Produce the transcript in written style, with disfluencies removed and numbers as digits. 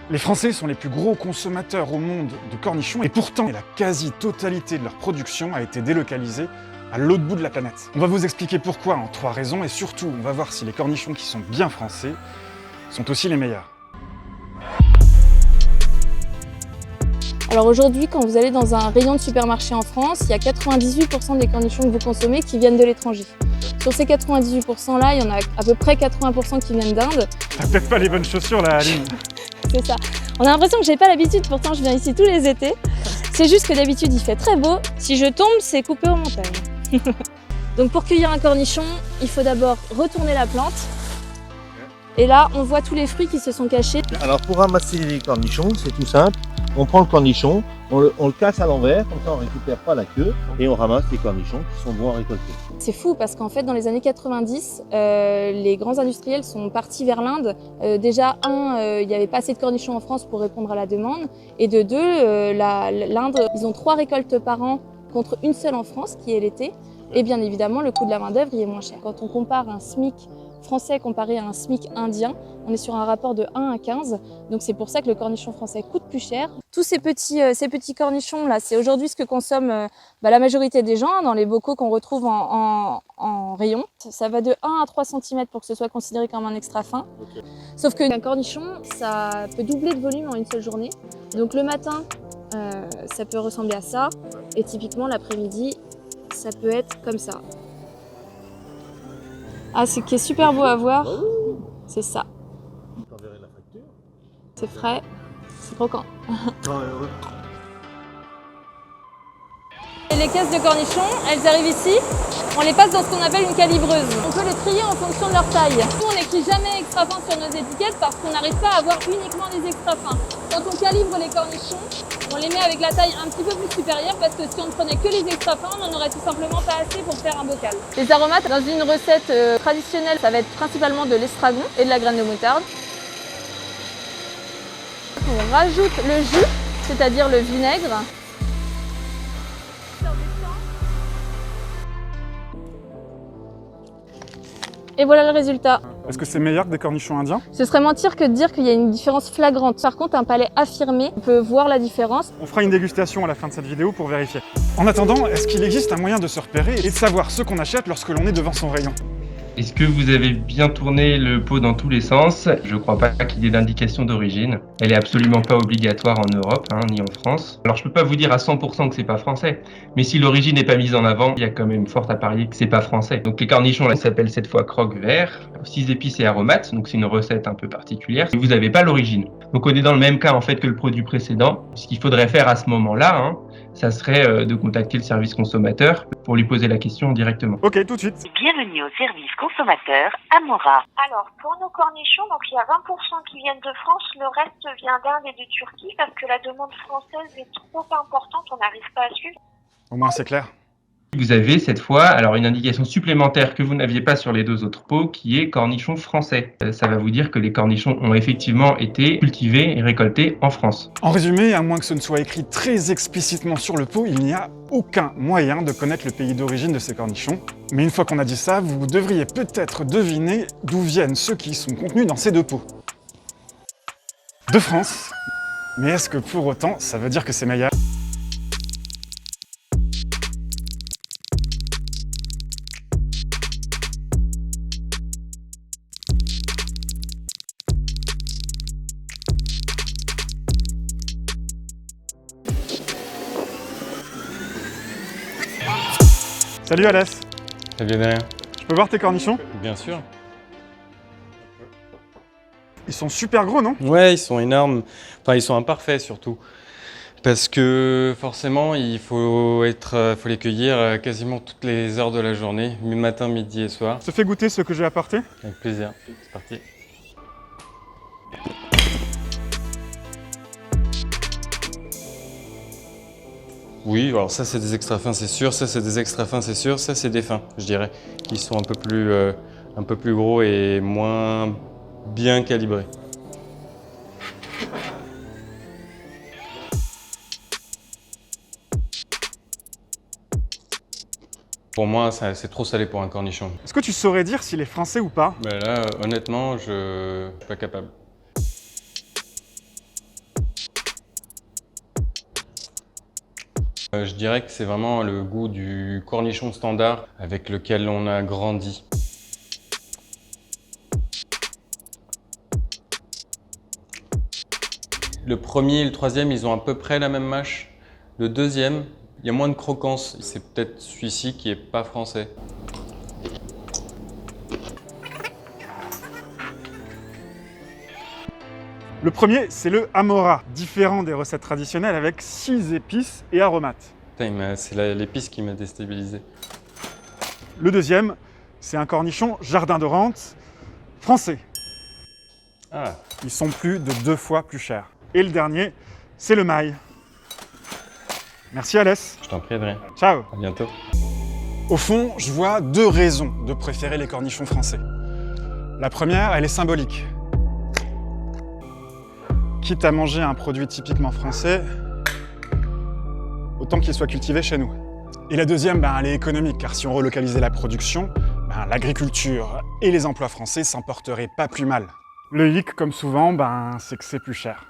Les Français sont les plus gros consommateurs au monde de cornichons et pourtant la quasi-totalité de leur production a été délocalisée à l'autre bout de la planète. On va vous expliquer pourquoi en 3 raisons et surtout on va voir si les cornichons qui sont bien français sont aussi les meilleurs. Alors aujourd'hui, quand vous allez dans un rayon de supermarché en France, il y a 98% des cornichons que vous consommez qui viennent de l'étranger. Sur ces 98% là, il y en a à peu près 80% qui viennent d'Inde. T'as peut-être pas les bonnes chaussures là, Aline. C'est ça. On a l'impression que j'ai pas l'habitude, pourtant je viens ici tous les étés. C'est juste que d'habitude il fait très beau. Si je tombe, c'est coupé aux montagnes. Donc pour cueillir un cornichon, il faut d'abord retourner la plante. Et là, on voit tous les fruits qui se sont cachés. Alors pour ramasser les cornichons, c'est tout simple. On prend le cornichon, on le casse à l'envers, comme ça on récupère pas la queue et on ramasse les cornichons qui sont bons à récolter. C'est fou parce qu'en fait, dans les années 90, les grands industriels sont partis vers l'Inde. Déjà, il n'y avait pas assez de cornichons en France pour répondre à la demande. Et de deux, l'Inde, ils ont 3 récoltes par an contre une seule en France, qui est l'été. Et bien évidemment, le coût de la main-d'œuvre y est moins cher. Quand on compare un SMIC français comparé à un SMIC indien, on est sur un rapport de 1 à 15. Donc c'est pour ça que le cornichon français coûte plus cher. Tous ces petits cornichons là, c'est aujourd'hui ce que consomment la majorité des gens dans les bocaux qu'on retrouve en rayon. Ça va de 1 à 3 cm pour que ce soit considéré comme un extra fin. Okay. Sauf qu'un cornichon, ça peut doubler de volume en une seule journée. Donc le matin, ça peut ressembler à ça. Et typiquement l'après-midi, ça peut être comme ça. Ah, ce qui est super beau à voir, c'est ça. C'est frais, c'est croquant. Et les caisses de cornichons, elles arrivent ici, on les passe dans ce qu'on appelle une calibreuse. On peut les trier en fonction de leur taille. Nous, on n'écrit jamais extra fin sur nos étiquettes parce qu'on n'arrive pas à avoir uniquement des extra fins. Quand on calibre les cornichons, on les met avec la taille un petit peu plus supérieure parce que si on ne prenait que les extra fins, on n'en aurait tout simplement pas assez pour faire un bocal. Les aromates, dans une recette traditionnelle, ça va être principalement de l'estragon et de la graine de moutarde. On rajoute le jus, c'est-à-dire le vinaigre. Et voilà le résultat. Est-ce que c'est meilleur que des cornichons indiens? Ce serait mentir que de dire qu'il y a une différence flagrante. Par contre, un palais affirmé, on peut voir la différence. On fera une dégustation à la fin de cette vidéo pour vérifier. En attendant, est-ce qu'il existe un moyen de se repérer et de savoir ce qu'on achète lorsque l'on est devant son rayon? Est-ce que vous avez bien tourné le pot dans tous les sens? Je ne crois pas qu'il y ait d'indication d'origine. Elle est absolument pas obligatoire en Europe, ni en France. Alors je peux pas vous dire à 100% que c'est pas français, mais si l'origine n'est pas mise en avant, il y a quand même fort à parier que c'est pas français. Donc les cornichons là s'appellent cette fois croque vert, 6 épices et aromates, donc c'est une recette un peu particulière. Et vous n'avez pas l'origine. Donc on est dans le même cas en fait que le produit précédent. Ce qu'il faudrait faire à ce moment-là, ça serait de contacter le service consommateur pour lui poser la question directement. Ok, tout de suite. Bienvenue au service consommateur Amora. Alors, pour nos cornichons, donc il y a 20% qui viennent de France, le reste vient d'Inde et de Turquie parce que la demande française est trop importante, on n'arrive pas à suivre. Au moins c'est clair. Vous avez cette fois alors une indication supplémentaire que vous n'aviez pas sur les 2 autres pots qui est cornichon français. Ça va vous dire que les cornichons ont effectivement été cultivés et récoltés en France. En résumé, à moins que ce ne soit écrit très explicitement sur le pot, il n'y a aucun moyen de connaître le pays d'origine de ces cornichons. Mais une fois qu'on a dit ça, vous devriez peut-être deviner d'où viennent ceux qui sont contenus dans ces 2 pots. De France. Mais est-ce que pour autant, ça veut dire que c'est meilleur ? Salut Alès. Salut Damien. Je peux voir tes cornichons? Bien sûr. Ils sont super gros, non? Ouais, ils sont énormes. Enfin, ils sont imparfaits surtout. Parce que forcément, il faut les cueillir quasiment toutes les heures de la journée, matin, midi et soir. Je te fais goûter ce que j'ai apporté? Avec plaisir. C'est parti. Oui, alors ça c'est des extra fins, c'est sûr. Ça c'est des extra fins, c'est sûr. Ça c'est des fins, je dirais, qui sont un peu plus gros et moins bien calibrés. Pour moi, c'est trop salé pour un cornichon. Est-ce que tu saurais dire s'il est français ou pas? Ben là, honnêtement, je suis pas capable. Je dirais que c'est vraiment le goût du cornichon standard avec lequel on a grandi. Le premier et le troisième, ils ont à peu près la même mâche. Le deuxième, il y a moins de croquance. C'est peut-être celui-ci qui n'est pas français. Le premier, c'est le Amora, différent des recettes traditionnelles avec 6 épices et aromates. C'est l'épice qui m'a déstabilisé. Le deuxième, c'est un cornichon jardin de rente français. Ah, Ils sont plus de 2 fois plus chers. Et le dernier, c'est le mail. Merci Alès. je t'en prie, Adrien. Ciao. À bientôt. Au fond, je vois 2 raisons de préférer les cornichons français. La première, elle est symbolique. Quitte à manger un produit typiquement français, autant qu'il soit cultivé chez nous. Et la deuxième, elle est économique, car si on relocalisait la production, l'agriculture et les emplois français s'en porteraient pas plus mal. Le hic, comme souvent, c'est que c'est plus cher.